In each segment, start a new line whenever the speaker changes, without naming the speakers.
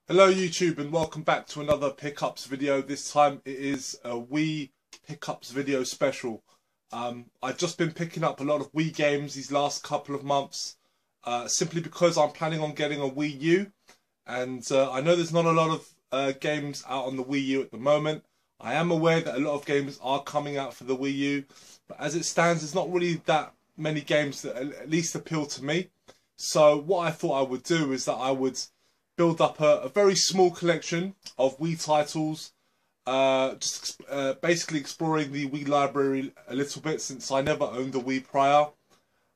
Hello YouTube and welcome back to another pickups video. This time it is a Wii pickups video special. I've just been picking up a lot of Wii games these last couple of months simply because I'm planning on getting a Wii U, and I know there's not a lot of games out on the Wii U at the moment. I am aware that a lot of games are coming out for the Wii U, but as it stands there's not really that many games that at least appeal to me. So what I thought I would do is that I would build up a very small collection of Wii titles, basically exploring the Wii library a little bit, since I never owned a Wii prior,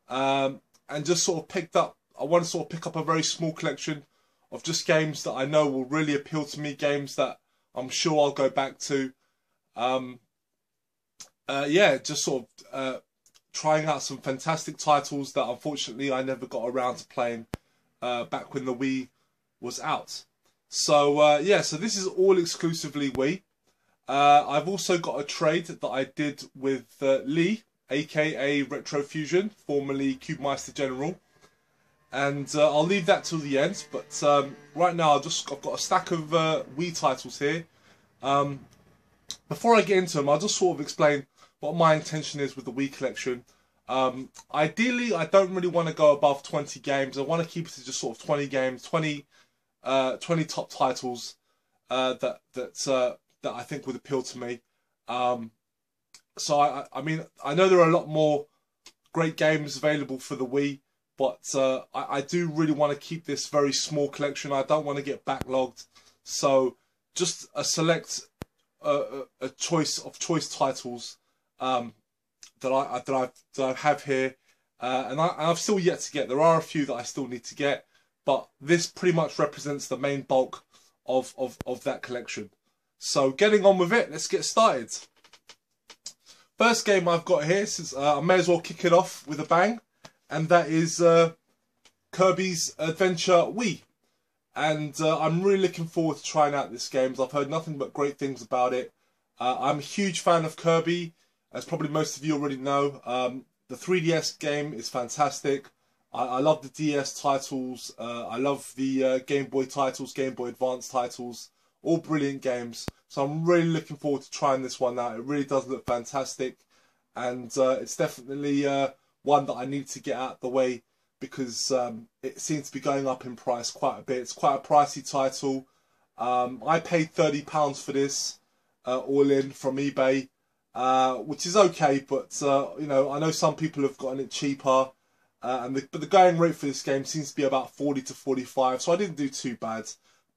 and just sort of I want to sort of pick up a very small collection of just games that I know will really appeal to me, games that I'm sure I'll go back to. Yeah, just sort of trying out some fantastic titles that unfortunately I never got around to playing back when the Wii was out. So yeah, so this is all exclusively Wii. I've also got a trade that I did with Lee, aka Retrofusion, formerly Cubemeister General, and I'll leave that till the end. But right now I've got a stack of Wii titles here. Before I get into them, I'll just sort of explain what my intention is with the Wii collection. Ideally, I don't really want to go above 20 games. I want to keep it to just sort of 20 games, 20 top titles that I think would appeal to me. So I mean, I know there are a lot more great games available for the Wii, but I do really want to keep this very small collection. I don't want to get backlogged, so just a select a choice titles that I have here, and I've still yet to get. There are a few that I still need to get, but this pretty much represents the main bulk of that collection. So getting on with it, let's get started. First game I've got here, since I may as well kick it off with a bang, and that is Kirby's Adventure Wii. And I'm really looking forward to trying out this game. I've heard nothing but great things about it. I'm a huge fan of Kirby, as probably most of you already know. The 3DS game is fantastic. I love the DS titles. I love the Game Boy titles, Game Boy Advance titles. All brilliant games. So I'm really looking forward to trying this one out. It really does look fantastic. And it's definitely one that I need to get out of the way, because it seems to be going up in price quite a bit. It's quite a pricey title. I paid £30 for this, all in, from eBay, which is okay, but you know, I know some people have gotten it cheaper. But the going rate for this game seems to be about 40 to 45, so I didn't do too bad.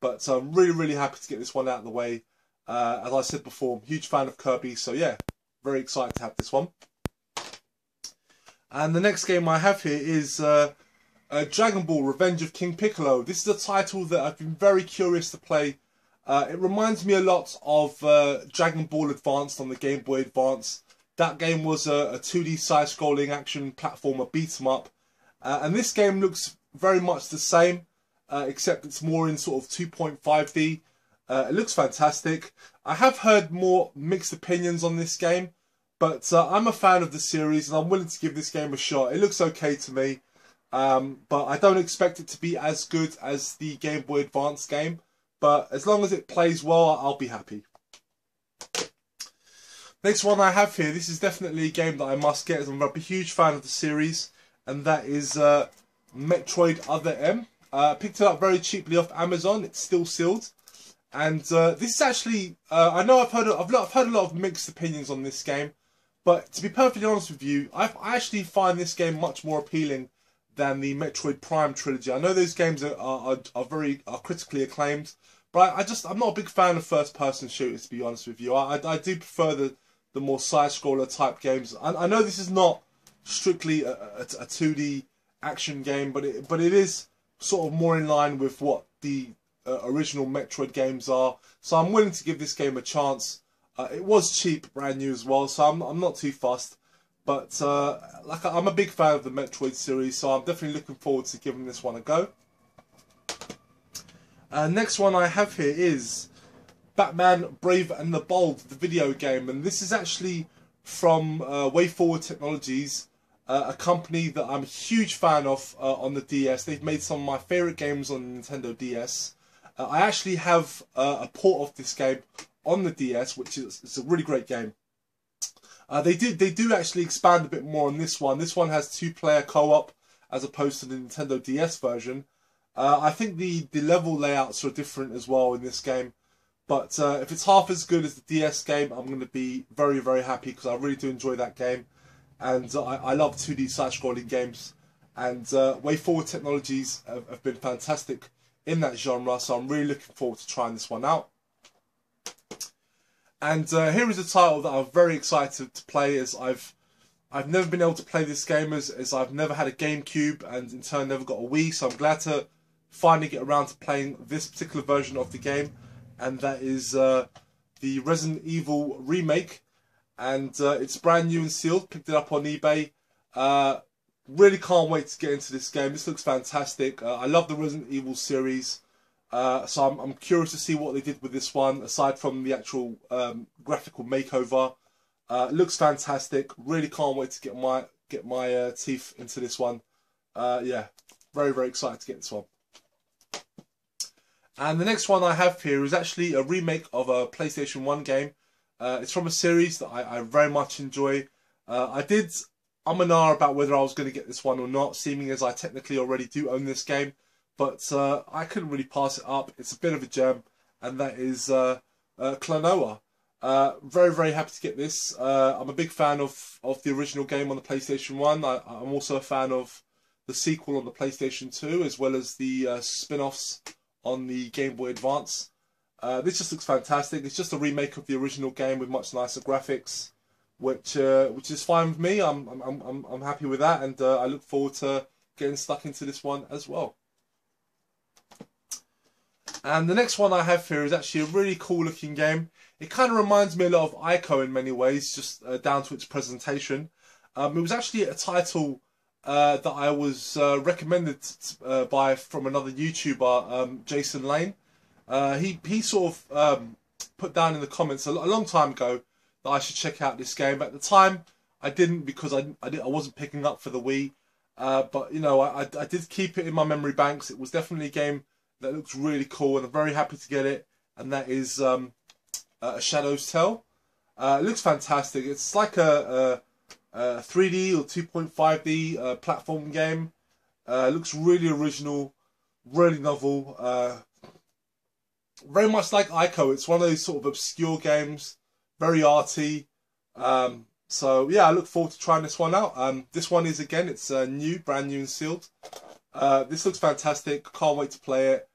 But I'm really happy to get this one out of the way. As I said before, I'm a huge fan of Kirby, so yeah, very excited to have this one. And the next game I have here is Dragon Ball Revenge of King Piccolo. This is a title that I've been very curious to play. It reminds me a lot of Dragon Ball Advanced on the Game Boy Advance. That game was a 2D side-scrolling action platformer beat-em-up. And this game looks very much the same, except it's more in sort of 2.5D. It looks fantastic. I have heard more mixed opinions on this game, but I'm a fan of the series and I'm willing to give this game a shot. It looks okay to me, but I don't expect it to be as good as the Game Boy Advance game. But as long as it plays well, I'll be happy. Next one I have here, this is definitely a game that I must get, as I'm a huge fan of the series, and that is Metroid Other M. I picked it up very cheaply off Amazon. It's still sealed, and this is actually I know I've heard a lot of mixed opinions on this game, but to be perfectly honest with you, I actually find this game much more appealing than the Metroid Prime trilogy. I know those games are critically acclaimed, but I'm not a big fan of first-person shooters, to be honest with you. I do prefer the more side-scroller type games. I know this is not strictly a 2D action game, but it is sort of more in line with what the original Metroid games are. So I'm willing to give this game a chance. It was cheap, brand new as well, so I'm not too fussed. But like I'm a big fan of the Metroid series, so I'm definitely looking forward to giving this one a go. Next one I have here is Batman Brave and the Bold, the video game, and this is actually from WayForward Technologies, a company that I'm a huge fan of on the DS. They've made some of my favourite games on the Nintendo DS. I actually have a port of this game on the DS, which is it's a really great game. They do actually expand a bit more on this one. This one has 2-player co-op as opposed to the Nintendo DS version. I think the level layouts are different as well in this game. But if it's half as good as the DS game, I'm going to be very, very happy because I really do enjoy that game. And I love 2D side-scrolling games. And WayForward Technologies have been fantastic in that genre. So I'm really looking forward to trying this one out. And here is a title that I'm very excited to play, as I've never been able to play this game as I've never had a GameCube and in turn never got a Wii, so I'm glad to finally get around to playing this particular version of the game, and that is the Resident Evil Remake, and it's brand new and sealed, picked it up on eBay. Really can't wait to get into this game. This looks fantastic. I love the Resident Evil series. So I'm curious to see what they did with this one, aside from the actual graphical makeover. It looks fantastic. Really can't wait to get my teeth into this one. Yeah, very, very excited to get this one. And the next one I have here is actually a remake of a PlayStation 1 game. It's from a series that I very much enjoy. I did and ah about whether I was going to get this one or not, seeming as I technically already do own this game. But I couldn't really pass it up. It's a bit of a gem, and that is Klonoa. Very, very happy to get this. I'm a big fan of the original game on the PlayStation 1. I'm also a fan of the sequel on the PlayStation 2, as well as the spin-offs on the Game Boy Advance. This just looks fantastic. It's just a remake of the original game with much nicer graphics, which is fine with me. I'm happy with that, and I look forward to getting stuck into this one as well. And the next one I have here is actually a really cool looking game. It kind of reminds me a lot of Ico in many ways, just down to its presentation. It was actually a title that I was recommended from another YouTuber, Jason Lane. He sort of put down in the comments a long time ago that I should check out this game. At the time, I didn't, because I wasn't picking up for the Wii. But you know, I did keep it in my memory banks. It was definitely a game that looks really cool, and I'm very happy to get it. And that is A Shadow's Tale. It looks fantastic. It's like a 3D or 2.5D platform game. It looks really original, really novel. Very much like Ico. It's one of those sort of obscure games, very arty. So yeah, I look forward to trying this one out. This one is, again, it's new, brand new and sealed. This looks fantastic. Can't wait to play it.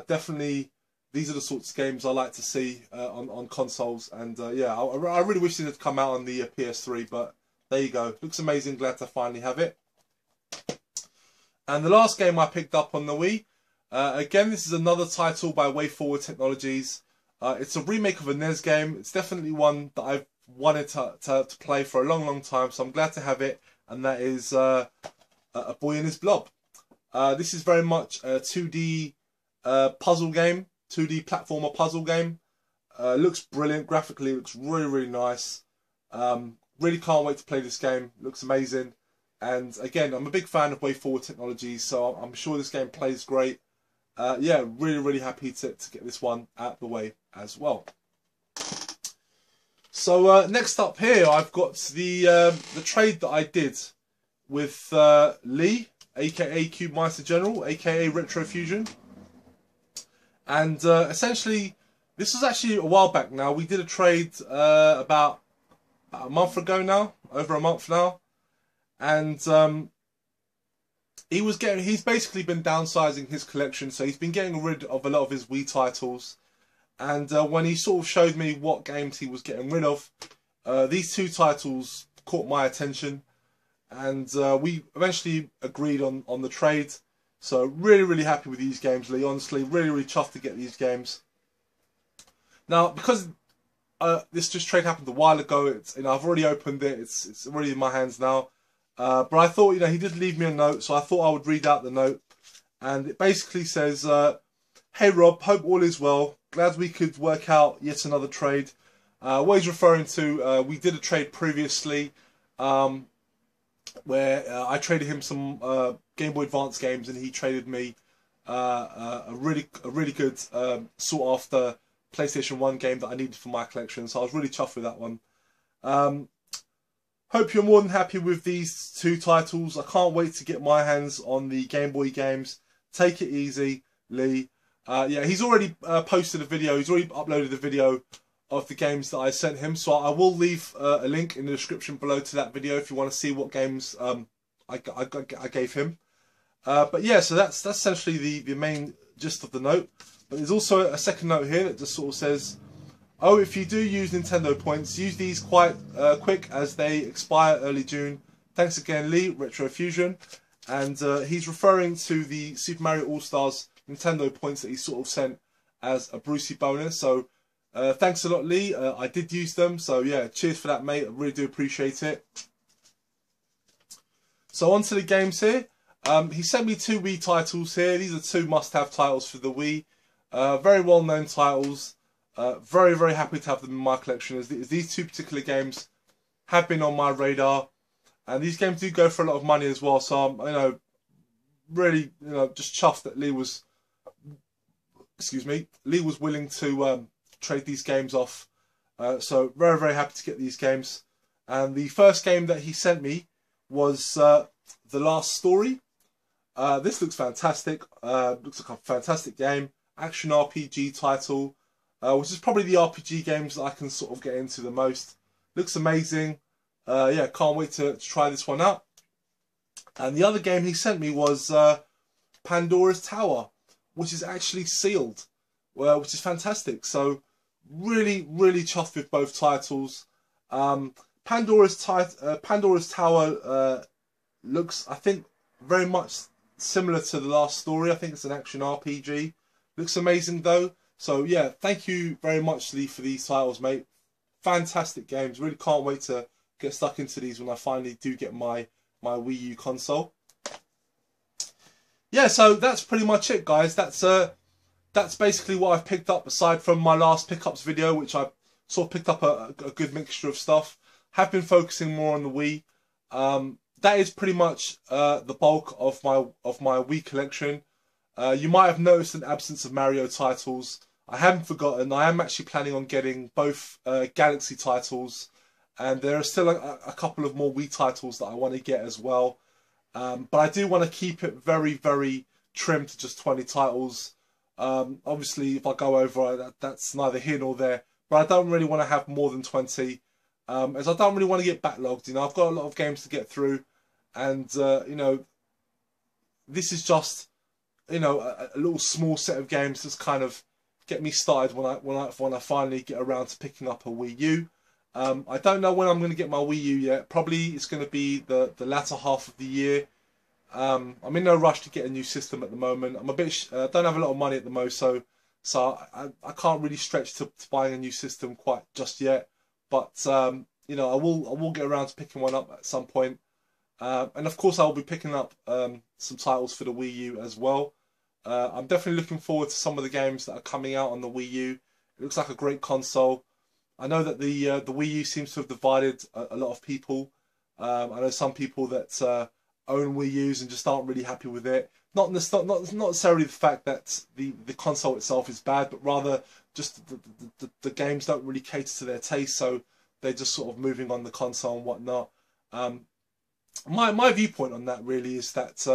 Definitely, these are the sorts of games I like to see on consoles. And yeah, I really wish it had come out on the PS3, but there you go. Looks amazing. Glad to finally have it. And the last game I picked up on the Wii. Again, this is another title by WayForward Technologies. It's a remake of a NES game. It's definitely one that I've wanted to play for a long, long time. So I'm glad to have it. And that is A Boy in His Blob. This is very much a 2D puzzle game, 2D platformer puzzle game. Looks brilliant graphically. Looks really, really nice. Really can't wait to play this game. Looks amazing. And again, I'm a big fan of WayForward Technologies, so I'm sure this game plays great. Yeah, really, really happy to get this one out the way as well. So next up here, I've got the trade that I did with Lee, aka Cube Meister General, aka Retro Fusion. And essentially, this was actually a while back now. We did a trade about a month ago now, over a month now. And he's basically been downsizing his collection, so he's been getting rid of a lot of his Wii titles. And when he sort of showed me what games he was getting rid of, these two titles caught my attention. And we eventually agreed on the trade. So really, really happy with these games, Lee. Honestly, really, really chuffed to get these games. Now, because this trade happened a while ago, I've already opened it. It's already in my hands now. But I thought, he did leave me a note, so I thought I would read out the note. And it basically says, "Hey Rob, hope all is well. Glad we could work out yet another trade." What he's referring to, we did a trade previously, where I traded him some Game Boy Advance games, and he traded me a really good sought after PlayStation 1 game that I needed for my collection. So I was really chuffed with that one. Hope you're more than happy with these two titles. I can't wait to get my hands on the Game Boy games. Take it easy, Lee. Yeah, he's already posted a video. He's already uploaded a video of the games that I sent him. So I will leave a link in the description below to that video if you want to see what games I gave him. But yeah, so that's essentially the main gist of the note. But there's also a second note here that just sort of says, oh, if you do use Nintendo points, use these quite quick as they expire early June. Thanks again, Lee, Retro Fusion. And he's referring to the Super Mario All-Stars Nintendo points that he sort of sent as a Brucey bonus. So thanks a lot, Lee. I did use them. So yeah, cheers for that, mate. I really do appreciate it. So on to the games here. He sent me two Wii titles here. These are two must-have titles for the Wii. Very well-known titles. Very, very happy to have them in my collection, as these two particular games have been on my radar, and these games do go for a lot of money as well. So I'm, really, just chuffed that Lee was, Lee was willing to trade these games off. So very, very happy to get these games. And the first game that he sent me was The Last Story. This looks fantastic. Looks like a fantastic game, action RPG title. Which is probably the RPG games that I can sort of get into the most. Looks amazing. Yeah, can't wait to try this one out. And the other game he sent me was Pandora's Tower, which is actually sealed, which is fantastic. So really, really chuffed with both titles. Pandora's Tower looks, I think, very much similar to The Last Story. I think it's an action RPG. Looks amazing though. So yeah, thank you very much, Lee, for these titles, mate. Fantastic games. Really can't wait to get stuck into these when I finally do get my Wii U console. Yeah, so that's pretty much it, guys. That's basically what I've picked up, aside from my last pickups video, which I sort of picked up a good mixture of stuff. Have been focusing more on the Wii. That is pretty much the bulk of my Wii collection. You might have noticed an absence of Mario titles. I haven't forgotten. I am actually planning on getting both Galaxy titles, and there are still a couple of more Wii titles that I want to get as well. But I do want to keep it very, very trim to just 20 titles. Obviously, if I go over, that's neither here nor there. But I don't really want to have more than 20, as I don't really want to get backlogged. I've got a lot of games to get through, and this is just a little small set of games that's kind of get me started when I finally get around to picking up a Wii U. I don't know when I'm going to get my Wii U yet. Probably it's going to be the latter half of the year. I'm in no rush to get a new system at the moment. I'm a bit don't have a lot of money at the most, so I can't really stretch to buying a new system quite just yet. But I will get around to picking one up at some point. And of course I will be picking up some titles for the Wii U as well. I'm definitely looking forward to some of the games that are coming out on the Wii U. It looks like a great console. I know that the Wii U seems to have divided a lot of people. I know some people that own Wii U's and just aren't really happy with it. Not necessarily the fact that the console itself is bad, but rather just the games don't really cater to their taste, so they're just sort of moving on the console and whatnot. My viewpoint on that really is that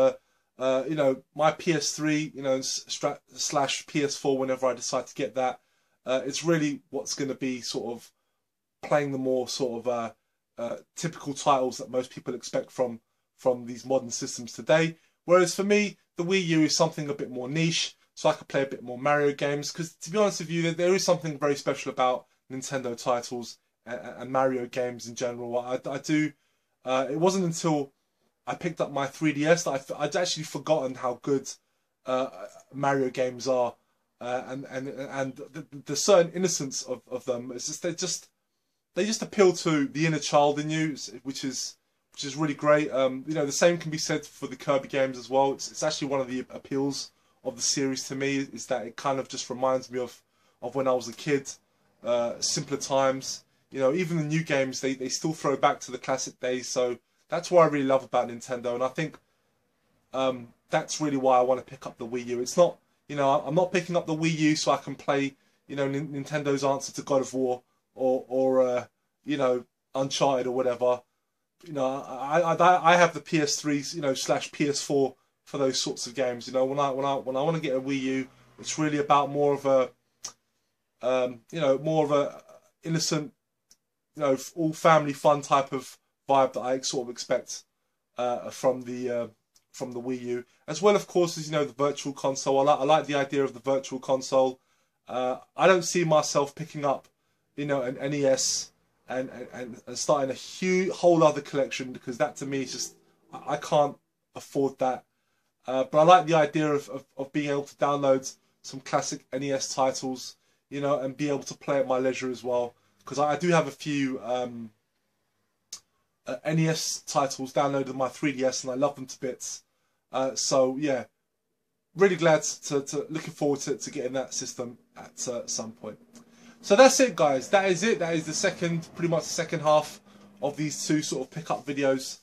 my PS3, slash PS4, whenever I decide to get that, it's really what's going to be sort of playing the more sort of typical titles that most people expect from these modern systems today. Whereas for me, the Wii U is something a bit more niche, so I could play a bit more Mario games. Because to be honest with you, there is something very special about Nintendo titles and Mario games in general. I do. It wasn't until I picked up my 3DS that I'd actually forgotten how good Mario games are, and the certain innocence of them. It's just they just appeal to the inner child in you, which is really great. The same can be said for the Kirby games as well. It's actually one of the appeals of the series to me, is that it kind of just reminds me of when I was a kid, simpler times. Even the new games, they still throw back to the classic days. So that's what I really love about Nintendo, and I think That's really why I want to pick up the Wii U. It's not, you know, I'm not picking up the Wii U so I can play, you know, Nintendo's answer to God of War or you know, Uncharted or whatever. You know, I have the PS3, you know, slash PS4 for those sorts of games. You know, when I want to get a Wii U, it's really about more of a, you know, more of a innocent, you know, all family fun type of vibe that I sort of expect from the Wii U, as well, of course, as you know, the Virtual Console. I like the idea of the Virtual Console. I don't see myself picking up, you know, an NES and starting a whole other collection, because that to me is just, I can't afford that. But I like the idea of being able to download some classic NES titles, you know, and be able to play at my leisure as well, because I do have a few NES titles downloaded on my 3DS, and I love them to bits. So yeah, really glad to looking forward to getting that system at some point. So that's it, guys. That is it. That is pretty much the second half of these two sort of pickup videos.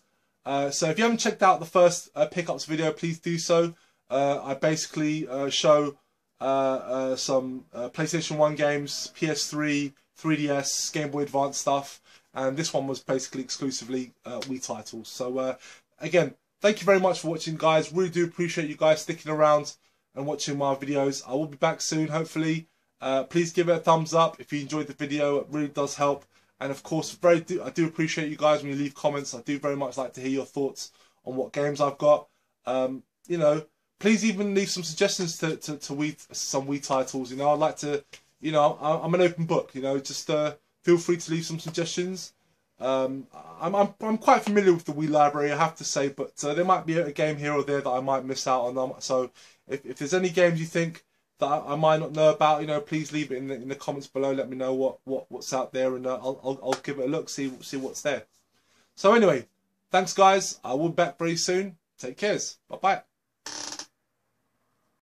So if you haven't checked out the first pickups video, please do so. I basically show some PlayStation 1 games, PS3, 3DS, Game Boy Advance stuff, and this one was basically exclusively Wii titles. So again, thank you very much for watching, guys. Really do appreciate you guys sticking around and watching my videos. I will be back soon, hopefully. Please give it a thumbs up if you enjoyed the video. It really does help. And of course, I do appreciate you guys when you leave comments. I do very much like to hear your thoughts on what games I've got. You know, please even leave some suggestions to some Wii titles. You know, I'd like to, you know, I'm an open book. You know, just feel free to leave some suggestions. I'm quite familiar with the Wii library, I have to say, but there might be a game here or there that I might miss out on. So if there's any games you think that I might not know about, you know, please leave it in the comments below. Let me know what's out there, and I'll give it a look, see what's there. So anyway, thanks, guys. I will be back very soon. Take care. Bye bye.